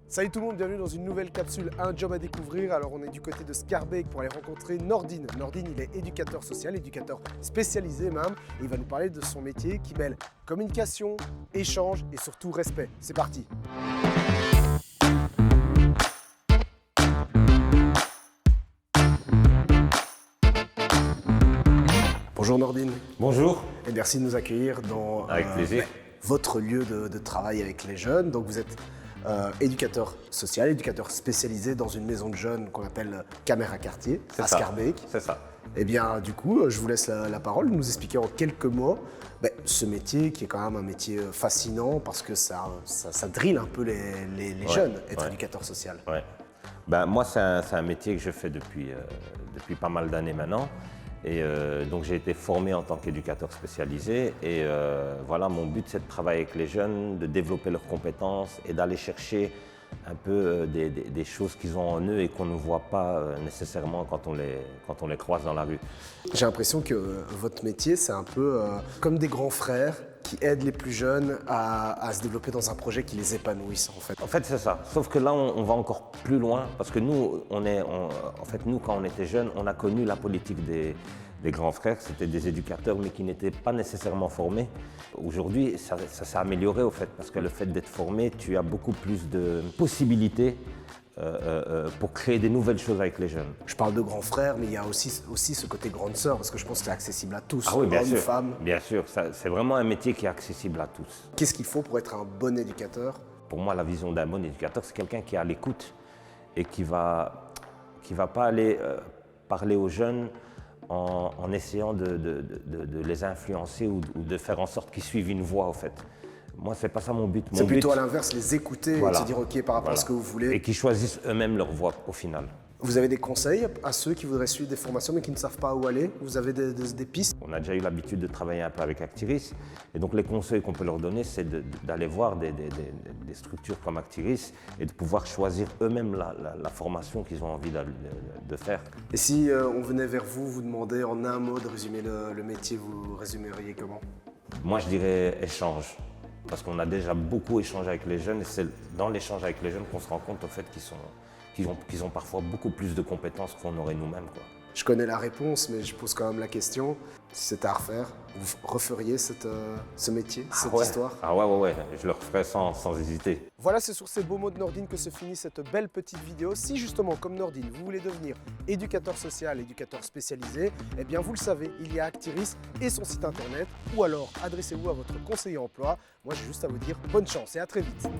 Salut tout le monde, bienvenue dans une nouvelle capsule, un job à découvrir. Alors on est du côté de Schaerbeek pour aller rencontrer Nordine. Nordine, il est éducateur social, éducateur spécialisé même. Et il va nous parler de son métier qui mêle communication, échange et surtout respect. C'est parti. Bonjour Nordine. Bonjour. Et merci de nous accueillir dans Avec plaisir. Votre lieu de travail avec les jeunes. Donc vous êtes éducateur social, éducateur spécialisé dans une maison de jeunes qu'on appelle Caméra Quartier à Schaerbeek. C'est ça. Et bien du coup, je vous laisse la parole, nous expliquer en quelques mots ce métier qui est quand même un métier fascinant parce que ça drille un peu les jeunes, être éducateur social. Ouais. Moi, c'est un métier que je fais depuis pas mal d'années maintenant. Et donc j'ai été formé en tant qu'éducateur spécialisé et voilà, mon but c'est de travailler avec les jeunes, de développer leurs compétences et d'aller chercher un peu des choses qu'ils ont en eux et qu'on ne voit pas nécessairement quand on les croise dans la rue. J'ai l'impression que votre métier c'est un peu comme des grands frères qui aident les plus jeunes à se développer dans un projet qui les épanouisse en fait. En fait c'est ça, sauf que là on va encore plus loin parce que nous, nous quand on était jeunes, on a connu la politique des grands frères, c'était des éducateurs mais qui n'étaient pas nécessairement formés. Aujourd'hui ça s'est amélioré au fait parce que le fait d'être formé, tu as beaucoup plus de possibilités pour créer des nouvelles choses avec les jeunes. Je parle de grands frères, mais il y a aussi ce côté grande sœur, parce que je pense que c'est accessible à tous, ah oui, bien hommes, sûr, femmes. Bien sûr, c'est vraiment un métier qui est accessible à tous. Qu'est-ce qu'il faut pour être un bon éducateur? Pour moi, la vision d'un bon éducateur, c'est quelqu'un qui est à l'écoute et qui va pas aller parler aux jeunes en essayant de les influencer ou de faire en sorte qu'ils suivent une voie, au fait. Moi, c'est pas ça mon but. C'est plutôt à l'inverse, les écouter et se dire OK par rapport à ce que vous voulez. Et qu'ils choisissent eux-mêmes leur voie au final. Vous avez des conseils à ceux qui voudraient suivre des formations mais qui ne savent pas où aller? Vous avez des pistes? On a déjà eu l'habitude de travailler un peu avec Actiris. Et donc les conseils qu'on peut leur donner, c'est d'aller voir des structures comme Actiris et de pouvoir choisir eux-mêmes la formation qu'ils ont envie de faire. Et si on venait vers vous, vous demander en un mot de résumer le métier, vous résumeriez comment? Moi, je dirais échange. Parce qu'on a déjà beaucoup échangé avec les jeunes et c'est dans l'échange avec les jeunes qu'on se rend compte au fait qu'ils ont parfois beaucoup plus de compétences qu'on aurait nous-mêmes. Je connais la réponse, mais je pose quand même la question. Si c'était à refaire, vous referiez ce métier, cette histoire? Ah ouais, je le referais sans hésiter. Voilà, c'est sur ces beaux mots de Nordine que se finit cette belle petite vidéo. Si justement, comme Nordine, vous voulez devenir éducateur social, éducateur spécialisé, eh bien vous le savez, il y a Actiris et son site internet. Ou alors, adressez-vous à votre conseiller emploi. Moi, j'ai juste à vous dire bonne chance et à très vite.